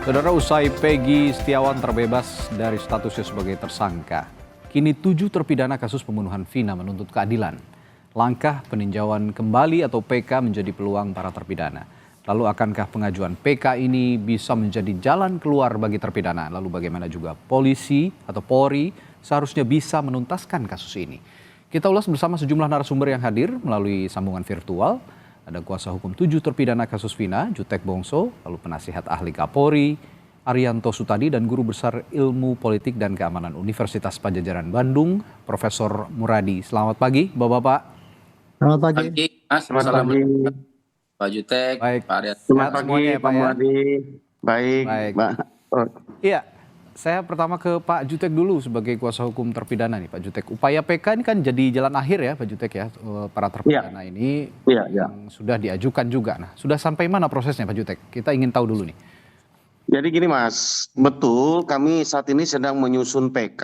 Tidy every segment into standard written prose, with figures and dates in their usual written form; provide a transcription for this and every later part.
Saudara, usai Peggy Setiawan terbebas dari statusnya sebagai tersangka, kini 7 terpidana kasus pembunuhan Vina menuntut keadilan. Langkah peninjauan kembali atau PK menjadi peluang para terpidana. Lalu akankah pengajuan PK ini bisa menjadi jalan keluar bagi terpidana? Lalu bagaimana juga polisi atau Polri seharusnya bisa menuntaskan kasus ini? Kita ulas bersama sejumlah narasumber yang hadir melalui sambungan virtual. Ada kuasa hukum 7 terpidana kasus Vina, Jutek Bongso, lalu penasihat ahli Kapolri, Arianto Sutadi, dan guru besar ilmu politik dan keamanan Universitas Padjadjaran Bandung, Profesor Muradi. Selamat pagi, Bapak-Bapak. Selamat pagi. Mas. Selamat pagi. Pak Jutek, Baik. Pak Arianto. Selamat pagi, semuanya ya, Pak Pak ya. Muradi. Baik, Baik. Mbak. Iya, saya pertama ke Pak Jutek dulu sebagai kuasa hukum terpidana nih, Pak Jutek. Upaya PK ini kan jadi jalan akhir ya, Pak Jutek ya, para terpidana ini Iya. yang sudah diajukan juga. Nah, sudah sampai mana prosesnya, Pak Jutek? Kita ingin tahu dulu nih. Jadi gini Mas, betul kami saat ini sedang menyusun PK.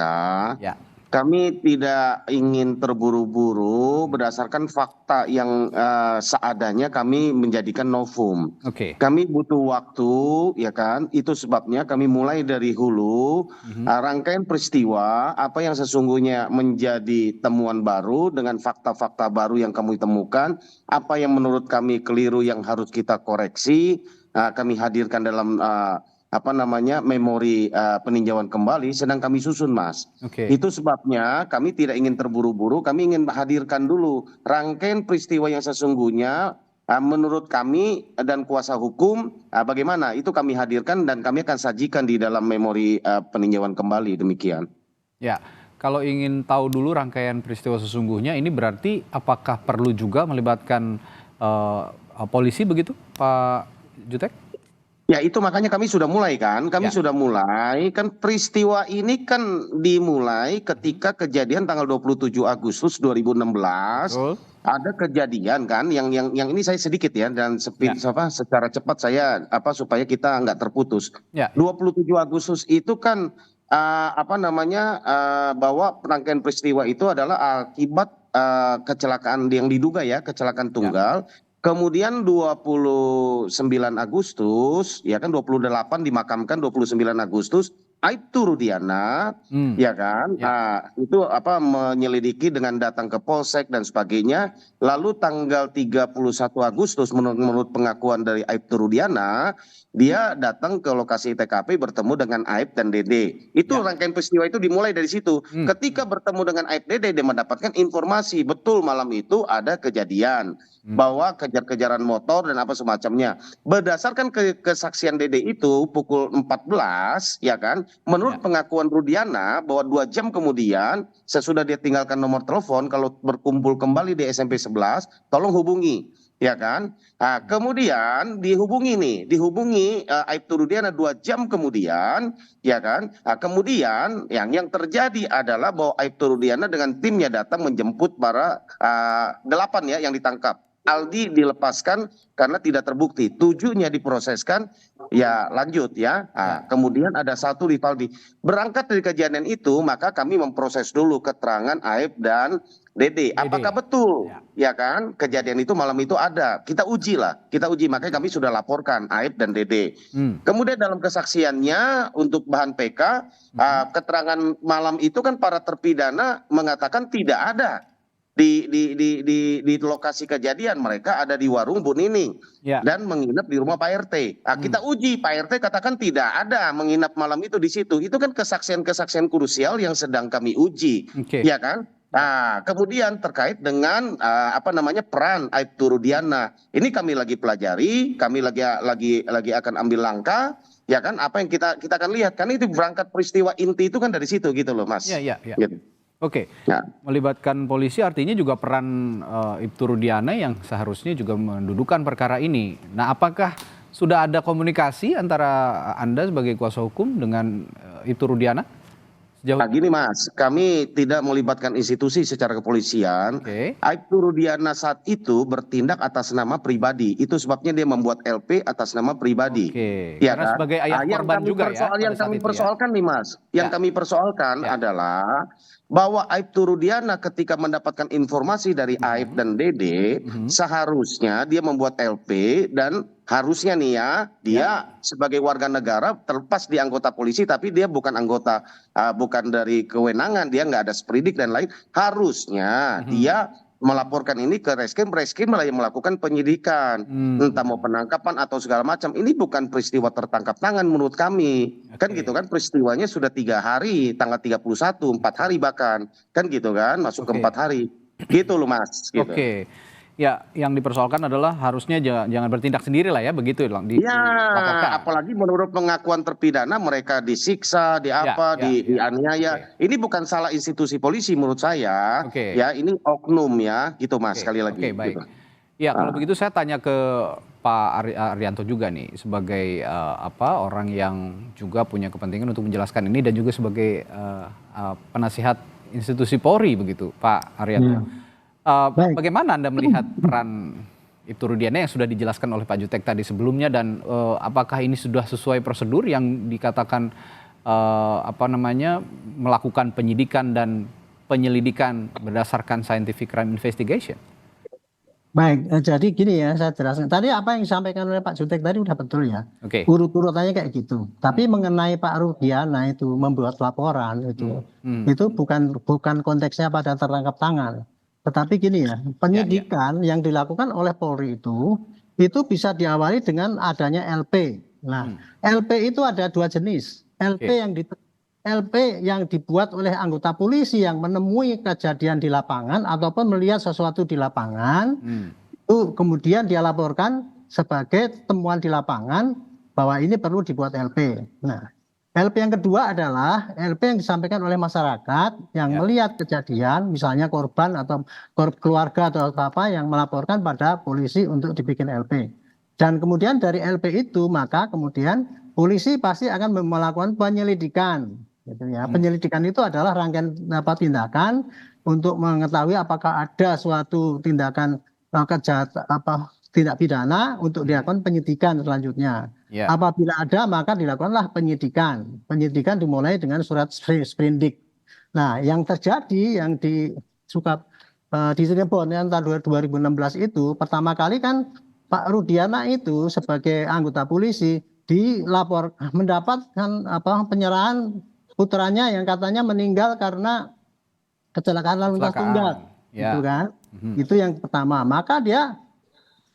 Ya. Kami tidak ingin terburu-buru berdasarkan fakta yang seadanya kami menjadikan novum. Oke. Kami butuh waktu, ya kan? Itu sebabnya kami mulai dari hulu, rangkaian peristiwa apa yang sesungguhnya menjadi temuan baru dengan fakta-fakta baru yang kami temukan, apa yang menurut kami keliru yang harus kita koreksi, kami hadirkan dalam memori peninjauan kembali sedang kami susun, Mas. Oke. Itu sebabnya kami tidak ingin terburu-buru, kami ingin hadirkan dulu rangkaian peristiwa yang sesungguhnya menurut kami dan kuasa hukum bagaimana itu kami hadirkan dan kami akan sajikan di dalam memori peninjauan kembali, demikian. Ya, kalau ingin tahu dulu rangkaian peristiwa sesungguhnya ini berarti apakah perlu juga melibatkan polisi begitu, Pak Jutek? Ya itu makanya kami sudah mulai kan, sudah mulai kan peristiwa ini kan dimulai ketika kejadian tanggal 27 Agustus 2016. Betul. Ada kejadian kan yang ini saya sedikit ya dan secara cepat saya supaya kita nggak terputus. Ya. 27 Agustus itu kan bahwa rangkaian peristiwa itu adalah akibat kecelakaan yang diduga ya, kecelakaan tunggal. Kemudian 29 Agustus, ya kan 28 dimakamkan 29 Agustus, Aibtu Rudiana, ya kan, itu menyelidiki dengan datang ke Polsek dan sebagainya. Lalu tanggal 31 Agustus menurut pengakuan dari Aibtu Rudiana, dia datang ke lokasi TKP bertemu dengan Aib dan Dede. Itu rangkaian peristiwa itu dimulai dari situ. Ketika bertemu dengan Aib Dede, dia mendapatkan informasi betul malam itu ada kejadian bahwa kejar-kejaran motor dan apa semacamnya. Berdasarkan kesaksian Dede itu pukul 14, ya kan, menurut pengakuan Rudiana bahwa 2 jam kemudian sesudah dia tinggalkan nomor telepon, kalau berkumpul kembali di SMP 11, tolong hubungi. Ya kan, kemudian dihubungi Aibtu Rudiana 2 jam kemudian, ya kan, kemudian yang terjadi adalah bahwa Aibtu Rudiana dengan timnya datang menjemput para 8 ya yang ditangkap. Aldi dilepaskan karena tidak terbukti, 7-nya diproseskan, ya lanjut ya. Kemudian ada 1 Rivaldi. Berangkat dari kejadian itu, maka kami memproses dulu keterangan Aib dan Dede. Apakah betul, ya kan, kejadian itu malam itu ada? Kita uji, makanya kami sudah laporkan Aib dan Dede. Kemudian dalam kesaksiannya untuk bahan PK, keterangan malam itu kan para terpidana mengatakan tidak ada di lokasi kejadian, mereka ada di warung Bu Nining dan menginap di rumah Pak RT. Kita uji, Pak RT katakan tidak ada menginap malam itu di situ. Itu kan kesaksian-kesaksian krusial yang sedang kami uji, ya kan? Kemudian terkait dengan peran Aibtu Rudiana, ini kami lagi pelajari, kami lagi akan ambil langkah, ya kan? Apa yang kita akan lihat kan itu berangkat peristiwa inti itu kan dari situ gitu loh, Mas. Iya. Gitu. Oke, melibatkan polisi artinya juga peran Aibtu Rudiana yang seharusnya juga mendudukan perkara ini. Nah, apakah sudah ada komunikasi antara Anda sebagai kuasa hukum dengan Aibtu Rudiana? Gini Mas, kami tidak melibatkan institusi secara kepolisian. Aibtu Rudiana saat itu bertindak atas nama pribadi. Itu sebabnya dia membuat LP atas nama pribadi. Ya, karena kan? Sebagai ayah korban juga ya. Yang kami persoalkan nih Mas, yang kami persoalkan adalah bahwa Aibtu Rudiana ketika mendapatkan informasi dari Aib dan Dede, seharusnya dia membuat LP dan harusnya nih ya, dia sebagai warga negara terlepas di anggota polisi, tapi dia bukan anggota, bukan dari kewenangan, dia nggak ada sprindik dan lain. Harusnya dia melaporkan ini ke Reskrim, Reskrim malah yang melakukan penyidikan, entah mau penangkapan atau segala macam. Ini bukan peristiwa tertangkap tangan menurut kami, kan gitu kan, peristiwanya sudah 3 hari, tanggal 31, 4 hari bahkan, kan gitu kan, masuk ke 4 hari, gitu loh Mas. Gitu. Oke. Ya, yang dipersoalkan adalah harusnya jangan bertindak sendiri lah ya, begitu Ya, dilaporkan. apalagi menurut pengakuan terpidana mereka disiksa, dianiaya. Ini bukan salah institusi polisi menurut saya. Oke. Ya, ini oknum ya, gitu Mas, sekali lagi. Oke, baik. Gitu. Ya, kalau begitu saya tanya ke Pak Arianto juga nih, sebagai orang yang juga punya kepentingan untuk menjelaskan ini dan juga sebagai penasihat institusi Polri begitu, Pak Arianto. Bagaimana Anda melihat peran Ibtu Rudiana yang sudah dijelaskan oleh Pak Jutek tadi sebelumnya, dan apakah ini sudah sesuai prosedur yang dikatakan melakukan penyidikan dan penyelidikan berdasarkan scientific crime investigation? Baik, jadi gini ya, saya jelaskan. Tadi apa yang disampaikan oleh Pak Jutek tadi udah betul ya. Oke. Urut-urutannya kayak gitu. Tapi mengenai Pak Rudiana itu membuat laporan itu bukan konteksnya pada tertangkap tangan. Tetapi gini ya, penyidikan yang dilakukan oleh Polri itu bisa diawali dengan adanya LP. Nah, LP itu ada 2 jenis. LP yang dibuat oleh anggota polisi yang menemui kejadian di lapangan ataupun melihat sesuatu di lapangan, itu kemudian dia laporkan sebagai temuan di lapangan bahwa ini perlu dibuat LP. Nah, LP yang kedua adalah LP yang disampaikan oleh masyarakat yang melihat kejadian, misalnya korban atau keluarga atau apa yang melaporkan pada polisi untuk dibikin LP. Dan kemudian dari LP itu maka kemudian polisi pasti akan melakukan penyelidikan. Gitu ya. Penyelidikan itu adalah rangkaian tindakan untuk mengetahui apakah ada suatu tindakan tindak pidana untuk dilakukan penyidikan selanjutnya. Apabila ada maka dilakukanlah penyidikan. Penyidikan dimulai dengan surat sprindik. Nah, yang terjadi yang di Cirebon tahun 2016 itu pertama kali kan Pak Rudiana itu sebagai anggota polisi mendapatkan penyerahan putranya yang katanya meninggal karena kecelakaan lalu lintas tunggal. Gitu kan? Itu yang pertama. Maka dia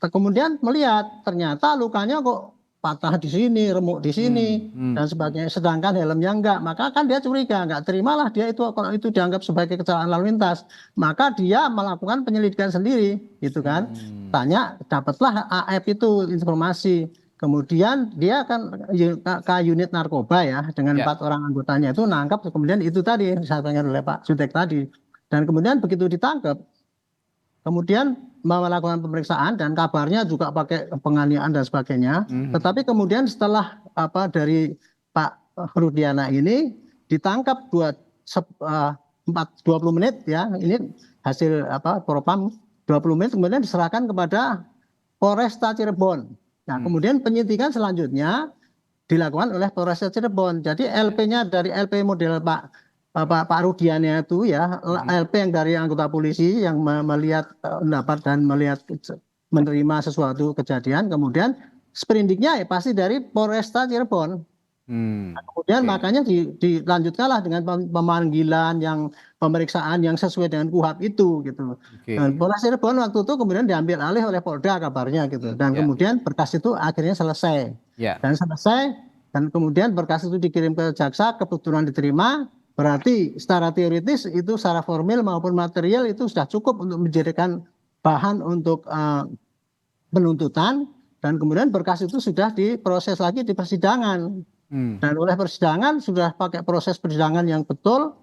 kemudian melihat ternyata lukanya kok patah di sini, remuk di sini, dan sebagainya. Sedangkan helmnya enggak, maka kan dia curiga, enggak terimalah dia itu kalau itu dianggap sebagai kecelakaan lalu lintas. Maka dia melakukan penyelidikan sendiri, gitu kan? Tanya, dapatlah AF itu informasi. Kemudian dia akan ke unit narkoba ya dengan 4 orang anggotanya itu nangkap. Kemudian itu tadi disampaikan oleh Pak Jutek tadi. Dan kemudian begitu ditangkap, kemudian melakukan pemeriksaan dan kabarnya juga pakai penganiayaan dan sebagainya. Tetapi kemudian setelah dari Pak Rudiana ini ditangkap 20 menit ya, ini hasil propam 20 menit kemudian diserahkan kepada Polresta Cirebon. Nah, kemudian penyidikan selanjutnya dilakukan oleh Polresta Cirebon. Jadi LP-nya dari LP model Pak Rudiana itu ya, LP yang dari anggota polisi yang melihat pendapat dan menerima sesuatu kejadian, kemudian sprindiknya ya pasti dari Polresta Cirebon. Nah, kemudian makanya dilanjutkanlah dengan pemanggilan yang pemeriksaan yang sesuai dengan KUHAP itu gitu. Dan Polresta Cirebon waktu itu kemudian diambil alih oleh Polda kabarnya gitu. Dan kemudian berkas itu akhirnya selesai. Dan selesai dan kemudian berkas itu dikirim ke jaksa, kebetulan diterima. Berarti secara teoritis itu secara formil maupun material itu sudah cukup untuk menjadikan bahan untuk penuntutan, dan kemudian berkas itu sudah diproses lagi di persidangan. Dan oleh persidangan sudah pakai proses persidangan yang betul,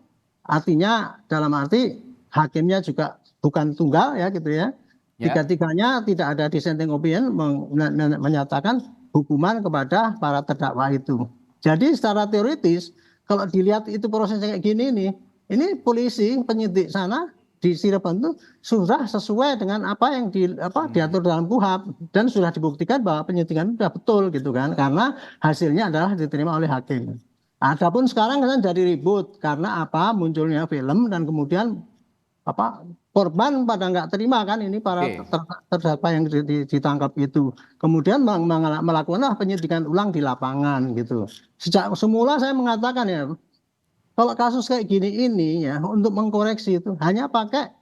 artinya dalam arti hakimnya juga bukan tunggal ya gitu ya. Tiga-tiganya tidak ada dissenting opinion menyatakan hukuman kepada para terdakwa itu. Jadi secara teoritis kalau dilihat itu prosesnya kayak gini nih, ini polisi penyidik sana di Cirebon itu sudah sesuai dengan apa yang diatur dalam KUHAP dan sudah dibuktikan bahwa penyidikan itu sudah betul gitu kan, karena hasilnya adalah diterima oleh hakim. Adapun sekarang kan jadi ribut karena munculnya film dan kemudian korban pada nggak terima kan ini para Oke. terdakwa yang ditangkap itu. Kemudian melakukan penyidikan ulang di lapangan gitu. Sejak semula saya mengatakan ya, kalau kasus kayak gini ini ya untuk mengkoreksi itu hanya pakai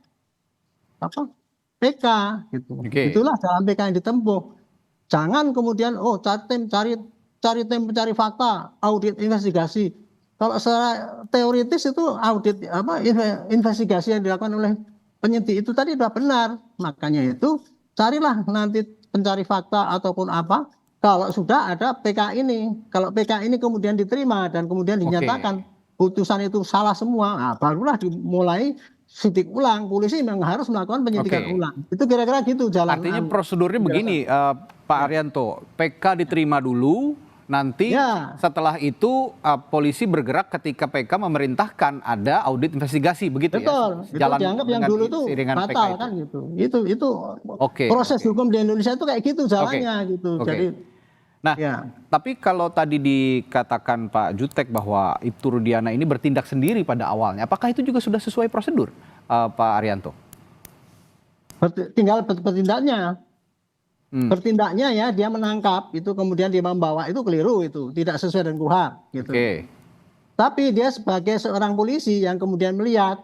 PK gitu. Oke. Itulah dalam PK yang ditempuh. Jangan kemudian cari tim pencari fakta, audit investigasi. Kalau secara teoritis itu audit investigasi yang dilakukan oleh penyidik itu tadi sudah benar. Makanya itu carilah nanti pencari fakta ataupun apa. Kalau sudah ada PK ini, kalau PK ini kemudian diterima dan kemudian dinyatakan putusan itu salah semua, nah, barulah dimulai sidik ulang. Polisi memang harus melakukan penyidikan ulang. Itu kira-kira gitu jalan. Artinya prosedurnya begini, Pak Arianto, PK diterima dulu, nanti setelah itu polisi bergerak ketika PK memerintahkan ada audit investigasi, begitu betul, ya? Betul, itu dianggap yang dulu itu batal kan gitu. Itu proses hukum di Indonesia itu kayak gitu jalannya gitu. Jadi nah, tapi kalau tadi dikatakan Pak Jutek bahwa Ibtu Rudiana ini bertindak sendiri pada awalnya, apakah itu juga sudah sesuai prosedur, Pak Arianto? Tinggal bertindaknya. Bertindaknya ya, dia menangkap itu kemudian dia membawa itu keliru, itu tidak sesuai dengan KUHP gitu. Tapi dia sebagai seorang polisi yang kemudian melihat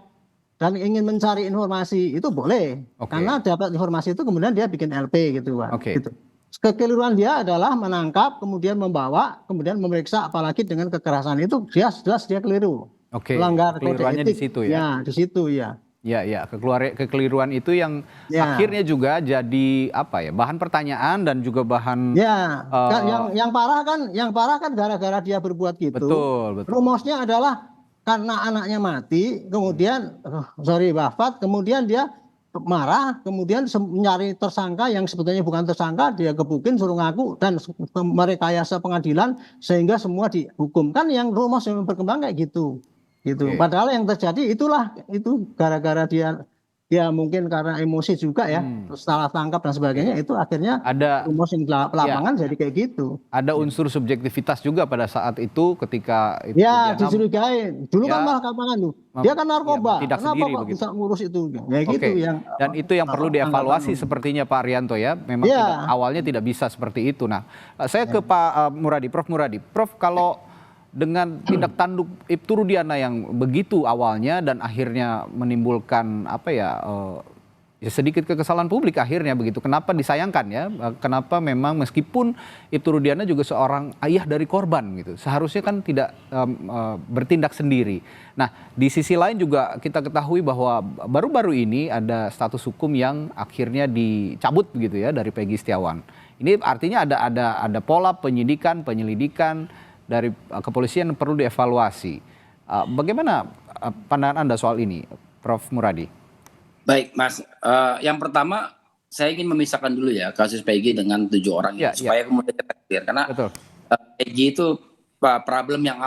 dan ingin mencari informasi itu boleh, karena dapat informasi itu kemudian dia bikin LP gitu Pak. Gitu. Kekeliruan dia adalah menangkap, kemudian membawa, kemudian memeriksa, apalagi dengan kekerasan itu jelas dia keliru. Melanggar kode etik. Di situ ya. Ya, di situ ya. Ya, kekeliruan itu yang akhirnya juga jadi bahan pertanyaan dan juga bahan. Ya, yang parah kan gara-gara dia berbuat gitu. Betul. Rumusnya adalah karena anaknya mati, kemudian wafat, kemudian dia marah, kemudian mencari tersangka yang sebetulnya bukan tersangka, dia gebukin suruh ngaku dan merekayasa pengadilan sehingga semua dihukum. Kan yang rumus yang berkembang kayak gitu. Padahal yang terjadi itu gara-gara dia mungkin karena emosi juga ya, terus salah tangkap dan sebagainya, itu akhirnya ada rumus yang lapangan jadi kayak gitu. Ada unsur subjektivitas juga pada saat itu ketika dicurigai. Dulu kan malah kapangan tuh. Dia kan narkoba. Kenapa kok bisa ngurus itu? Ya gitu dan itu yang perlu dievaluasi sepertinya Pak Arianto ya. Memang awalnya tidak bisa seperti itu. Nah, saya ke Pak Muradi, Prof Muradi. Prof, kalau dengan tindak tanduk Ibtu Rudiana yang begitu awalnya dan akhirnya menimbulkan sedikit kekesalan publik akhirnya begitu. Kenapa disayangkan ya? Kenapa memang meskipun Ibtu Rudiana juga seorang ayah dari korban gitu, seharusnya kan tidak bertindak sendiri. Nah, di sisi lain juga kita ketahui bahwa baru-baru ini ada status hukum yang akhirnya dicabut begitu ya dari Peggy Setiawan. Ini artinya ada pola penyelidikan dari kepolisian yang perlu dievaluasi. Bagaimana pandangan Anda soal ini, Prof Muradi? Baik, Mas. Yang pertama, saya ingin memisahkan dulu ya kasus Peggy dengan 7 orang ini, supaya kemudian kita clear. Karena Peggy itu problem yang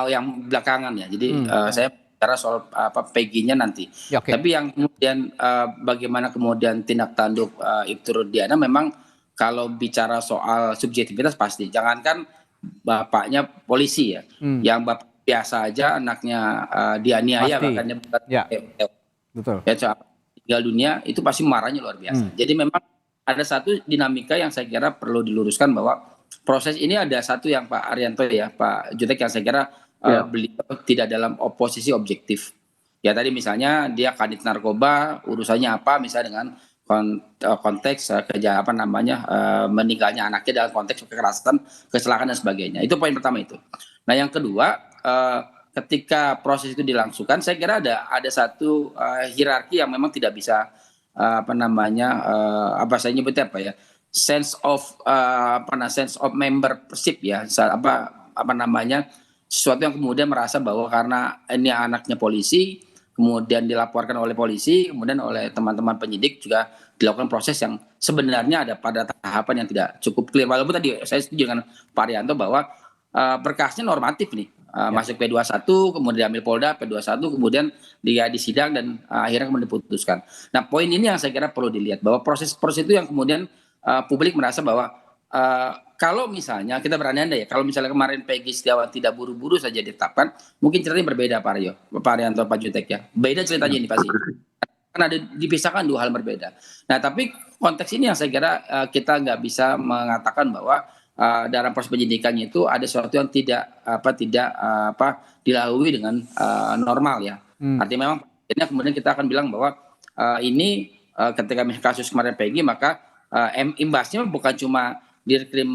belakangan ya. Jadi saya bicara soal Peggy-nya nanti. Tapi yang kemudian bagaimana kemudian tindak tanduk Ibtu Rudiana, memang kalau bicara soal subjektivitas pasti. Jangankan bapaknya polisi ya, yang bapak biasa aja anaknya dianiaya, bahkan tinggal dunia, itu pasti marahnya luar biasa. Jadi memang ada satu dinamika yang saya kira perlu diluruskan, bahwa proses ini ada satu yang Pak Arianto ya, Pak Jutek, yang saya kira beliau tidak dalam oposisi objektif. Ya tadi misalnya dia kadit narkoba, urusannya apa misalnya dengan konteks meninggalnya anaknya dalam konteks kekerasan, kecelakaan dan sebagainya. Itu poin pertama itu. Nah, yang kedua, ketika proses itu dilangsungkan, saya kira ada satu hierarki yang memang tidak bisa sense of membership ya, sesuatu yang kemudian merasa bahwa karena ini anaknya polisi, kemudian dilaporkan oleh polisi, kemudian oleh teman-teman penyidik juga dilakukan proses yang sebenarnya ada pada tahapan yang tidak cukup clear. Walaupun tadi saya setuju dengan Pak Arianto bahwa berkasnya normatif nih, masuk P21, kemudian diambil Polda, P21, kemudian dia disidang dan akhirnya kemudian diputuskan. Nah, poin ini yang saya kira perlu dilihat, bahwa proses itu yang kemudian publik merasa bahwa kalau misalnya kita berandai-andai ya, kalau misalnya kemarin Peggy Setiawan tidak buru-buru saja ditetapkan, mungkin ceritanya berbeda Pak Arianto, Pak Jutek ya. Beda ceritanya ini pasti. Kan ada dipisahkan dua hal berbeda. Nah, tapi konteks ini yang saya kira kita nggak bisa mengatakan bahwa dalam proses penyidikannya itu ada sesuatu yang tidak dilalui dengan normal ya. Artinya memang ini kemudian kita akan bilang bahwa ini ketika kasus kemarin Peggy, maka imbasnya bukan cuma Dirkrim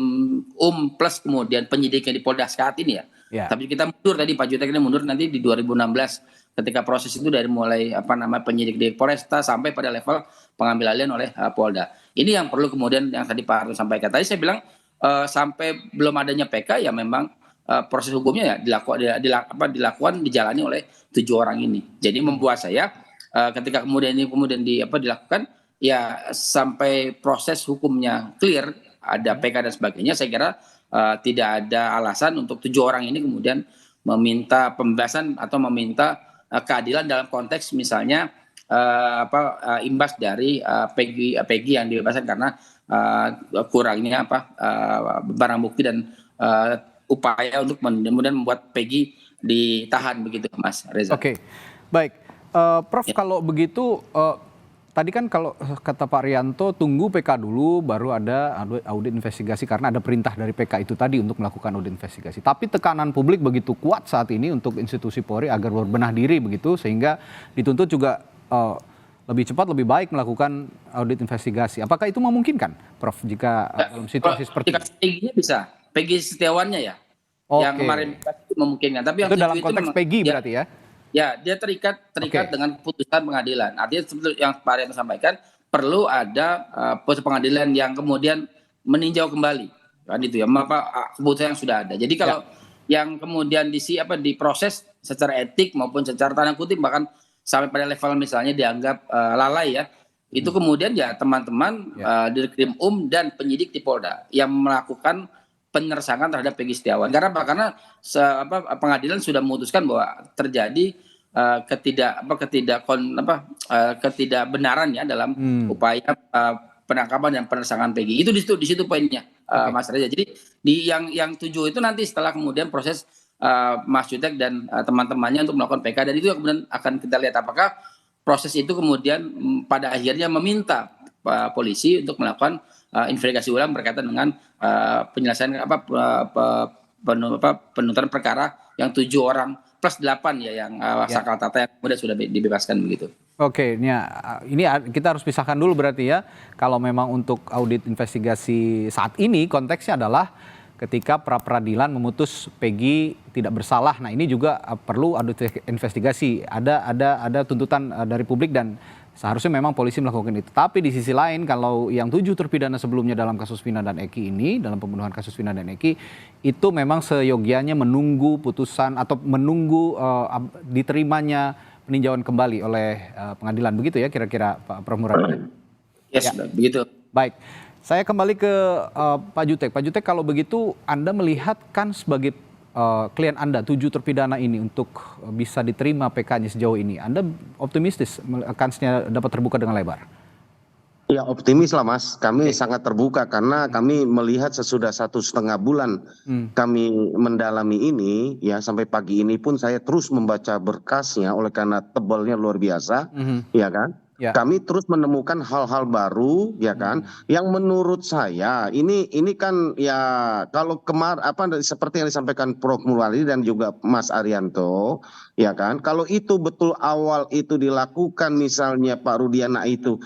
plus kemudian penyidiknya di Polda saat ini ya. Tapi kita mundur tadi, Pak Jutek ini mundur nanti di 2016 ketika proses itu dari mulai penyidik di Polresta sampai pada level pengambil alihan oleh Polda. Ini yang perlu kemudian yang tadi Pak Arto sampaikan. Tadi saya bilang sampai belum adanya PK ya memang proses hukumnya ya dilakukan dijalani oleh 7 orang ini. Jadi membuat saya ketika kemudian dilakukan ya sampai proses hukumnya clear, ada PK dan sebagainya, saya kira tidak ada alasan untuk 7 orang ini kemudian meminta pembebasan atau meminta keadilan dalam konteks misalnya imbas dari Peggy yang dibebaskan karena kurangnya barang bukti dan upaya untuk kemudian membuat Peggy ditahan begitu, Mas Reza. Oke, baik, Prof. Kalau begitu tadi kan kalau kata Pak Rianto tunggu PK dulu baru ada audit investigasi karena ada perintah dari PK itu tadi untuk melakukan audit investigasi. Tapi tekanan publik begitu kuat saat ini untuk institusi Polri agar berbenah diri begitu sehingga dituntut juga lebih cepat lebih baik melakukan audit investigasi. Apakah itu memungkinkan, Prof? Jika dalam situasi seperti ini? Peggy-nya bisa, Peggy Setiawannya ya. Oke. Yang kemarin itu memungkinkan. Tapi yang itu dalam itu konteks memang, Peggy berarti ya? Ya, dia terikat dengan putusan pengadilan. Artinya seperti yang Pak Rianto sampaikan, perlu ada putusan pengadilan yang kemudian meninjau kembali, kan itu ya, keputusan yang sudah ada. Jadi kalau yang kemudian diproses secara etik maupun secara tanda kutip bahkan sampai pada level misalnya dianggap lalai ya, itu kemudian ya teman-teman Dirkrim dan penyidik di Polda yang melakukan penyersangan terhadap Peggy Setiawan. Karena apa? Karena pengadilan sudah memutuskan bahwa terjadi ketidakbenaran ya dalam upaya penangkapan dan penyersangan Peggy. Itu di situ poinnya, Mas Reza. Jadi yang 7 itu nanti setelah kemudian proses Mas Jutek dan teman-temannya untuk melakukan PK, dan itu kemudian akan kita lihat apakah proses itu kemudian pada akhirnya meminta polisi untuk melakukan investigasi ulang berkaitan dengan penyelesaian penuntutan perkara yang 7 orang plus 8 ya yang Sakal Tata yang kemudian sudah dibebaskan begitu. Oke, ini kita harus pisahkan dulu berarti ya. Kalau memang untuk audit investigasi saat ini konteksnya adalah ketika pra-peradilan memutus Peggy tidak bersalah. Nah, ini juga perlu audit investigasi. Ada tuntutan dari publik dan seharusnya memang polisi melakukan itu. Tapi di sisi lain kalau yang 7 terpidana sebelumnya dalam kasus Vina dan Eki ini, dalam pembunuhan kasus Vina dan Eki, itu memang seyogianya menunggu putusan atau menunggu diterimanya peninjauan kembali oleh pengadilan. Begitu ya kira-kira Pak Prof. Muradi? Yes, begitu. Baik. Saya kembali ke Pak Jutek. Pak Jutek, kalau begitu Anda melihat kan sebagai klien Anda 7 terpidana ini untuk bisa diterima PK-nya sejauh ini, Anda optimistis kansnya dapat terbuka dengan lebar? Ya, optimis lah Mas. Kami sangat terbuka karena kami melihat sesudah 1,5 bulan kami mendalami ini ya, sampai pagi ini pun saya terus membaca berkasnya oleh karena tebalnya luar biasa, ya kan? Kami terus menemukan hal-hal baru, ya kan, yang menurut saya ini kan ya kalau seperti yang disampaikan Prof. Muradi dan juga Mas Arianto, ya kan, kalau itu betul awal itu dilakukan misalnya Pak Rudiana itu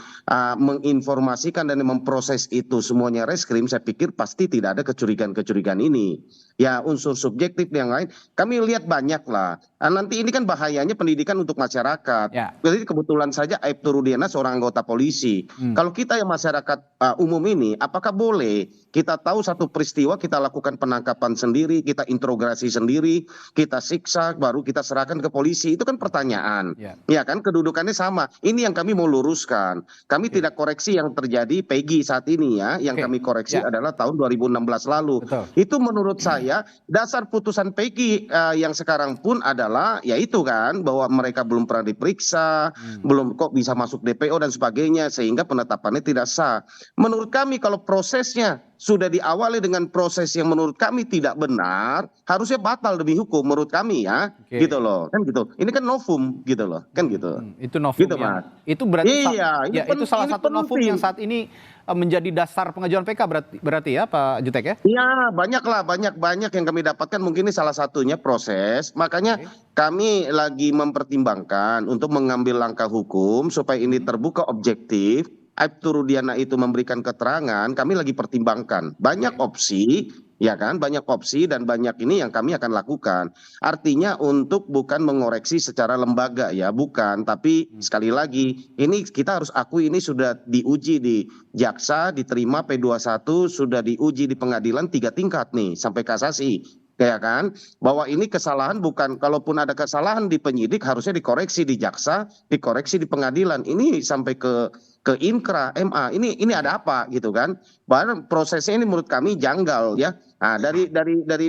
menginformasikan dan memproses itu semuanya reskrim, saya pikir pasti tidak ada kecurigaan-kecurigaan ini. Ya, unsur subjektif yang lain kami lihat banyak lah. Nanti ini kan bahayanya pendidikan untuk masyarakat. Jadi kebetulan saja Aibtu Rudiana seorang anggota polisi. Kalau kita yang masyarakat umum ini, apakah boleh kita tahu satu peristiwa kita lakukan penangkapan sendiri, kita interogasi sendiri, kita siksa, baru kita serahkan ke polisi? Itu kan pertanyaan. Ya kan, kedudukannya sama. Ini yang kami mau luruskan. Kami tidak koreksi yang terjadi Peggy saat ini ya. Yang kami koreksi adalah tahun 2016 lalu. Itu menurut saya dasar putusan Peggy yang sekarang pun adalah yaitu kan bahwa mereka belum pernah diperiksa, belum kok bisa masuk DPO dan sebagainya sehingga penetapannya tidak sah. Menurut kami kalau prosesnya sudah diawali dengan proses yang menurut kami tidak benar, harusnya batal demi hukum menurut kami ya, Oke. gitu loh, kan gitu. Ini kan novum gitu loh, kan gitu. Itu novum Gitu, yang Mas. itu berarti Iya, ini itu salah ini satu novum penting. yang saat ini menjadi dasar pengajuan PK berarti ya Pak Jutek ya? Iya, banyak yang kami dapatkan. Mungkin ini salah satunya proses. Makanya Oke. kami lagi mempertimbangkan untuk mengambil langkah hukum supaya ini terbuka objektif. Aibtu Rudiana itu memberikan keterangan, kami lagi pertimbangkan. Banyak opsi, ya kan? Banyak opsi dan banyak ini yang kami akan lakukan. Artinya untuk bukan mengoreksi secara lembaga ya, bukan. Tapi sekali lagi, ini kita harus akui ini sudah diuji di jaksa, diterima P21, sudah diuji di pengadilan 3 tingkat nih sampai kasasi, ya kan? Bahwa ini kesalahan bukan, kalaupun ada kesalahan di penyidik harusnya dikoreksi di jaksa, dikoreksi di pengadilan. Ini sampai ke Inkra, MA. Ini ada apa gitu kan? Bahkan prosesnya ini menurut kami janggal ya. Nah, dari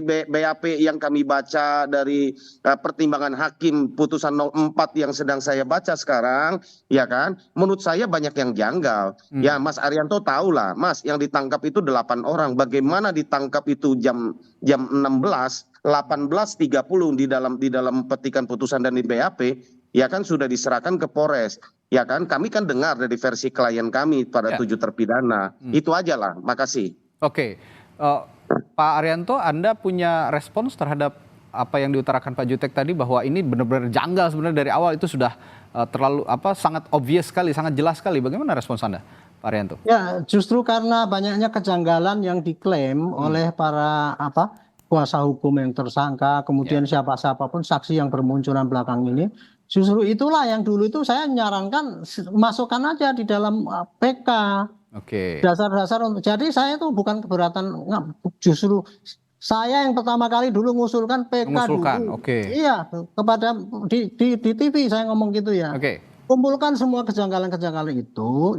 BAP yang kami baca, dari pertimbangan hakim putusan 04 yang sedang saya baca sekarang, ya kan? Menurut saya banyak yang janggal. Ya, Mas Arianto tahu lah, Mas, yang ditangkap itu 8 orang. Bagaimana ditangkap itu jam 16, 18.30 di dalam petikan putusan dan di BAP, ya kan sudah diserahkan ke Polres. Ya kan, kami kan dengar dari versi klien kami pada 7 terpidana. Itu aja lah, makasih. Oke, Pak Arianto, Anda punya respons terhadap apa yang diutarakan Pak Jutek tadi bahwa ini benar-benar janggal sebenarnya dari awal itu sudah terlalu sangat obvious sekali, sangat jelas sekali. Bagaimana respons Anda, Pak Arianto? Ya, justru karena banyaknya kejanggalan yang diklaim oleh para kuasa hukum yang tersangka, kemudian siapapun saksi yang bermunculan belakang ini, justru itulah yang dulu itu saya menyarankan masukkan aja di dalam PK. Oke. Dasar-dasar untuk, jadi saya itu bukan keberatan, justru saya yang pertama kali dulu mengusulkan PK dulu. Oke. Iya, kepada di TV saya ngomong gitu ya. Oke. Kumpulkan semua kejanggalan-kejanggalan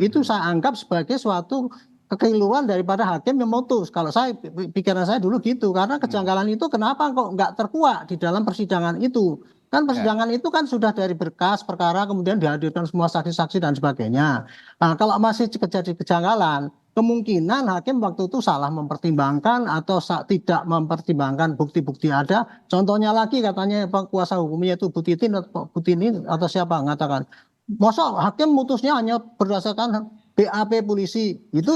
itu saya anggap sebagai suatu kekeliruan daripada hakim yang memutus. Kalau saya, pikiran saya dulu gitu, karena kejanggalan itu kenapa kok nggak terkuak di dalam persidangan itu. Kan persidangan itu kan sudah dari berkas perkara, kemudian dihadirkan semua saksi-saksi dan sebagainya. Nah, kalau masih terjadi kejanggalan, kemungkinan hakim waktu itu salah mempertimbangkan atau tidak mempertimbangkan bukti-bukti ada. Contohnya lagi katanya kuasa hukumnya itu Butini atau siapa mengatakan, masa hakim mutusnya hanya berdasarkan BAP polisi, itu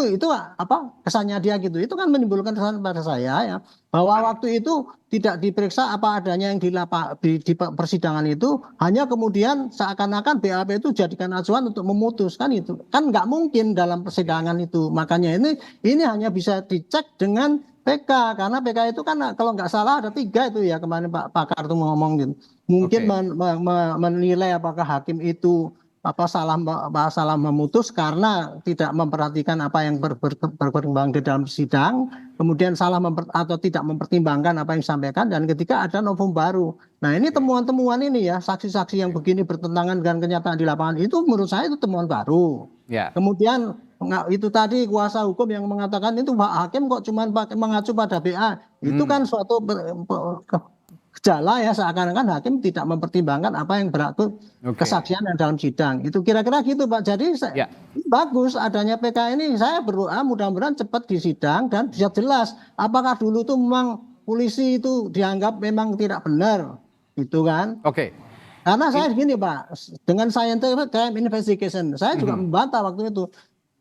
kesannya dia gitu. Itu kan menimbulkan kesan pada saya ya, bahwa waktu itu tidak diperiksa apa adanya yang di persidangan itu, hanya kemudian seakan-akan BAP itu jadikan acuan untuk memutuskan itu. Kan nggak mungkin dalam persidangan itu. Makanya ini hanya bisa dicek dengan PK, karena PK itu kan kalau nggak salah ada 3 itu ya, kemarin Pak Pakar itu ngomong gitu. Mungkin menilai apakah hakim itu salah memutus karena tidak memperhatikan apa yang berkembang di dalam sidang, kemudian salah atau tidak mempertimbangkan apa yang disampaikan, dan ketika ada novum baru. Nah, ini temuan-temuan ini ya, saksi-saksi yang begini bertentangan dengan kenyataan di lapangan, itu menurut saya itu temuan baru. Kemudian itu tadi kuasa hukum yang mengatakan itu Pak Hakim kok cuma mengacu pada BA, itu kan suatu gejala ya, seakan-akan hakim tidak mempertimbangkan apa yang berlaku kesaksian yang dalam sidang. Itu kira-kira gitu Pak. Jadi bagus adanya PK ini, saya berdoa mudah-mudahan cepat di sidang dan bisa jelas apakah dulu itu memang polisi itu dianggap memang tidak benar, gitu kan. Karena saya gini Pak, dengan scientific crime investigation, saya juga membantah waktu itu.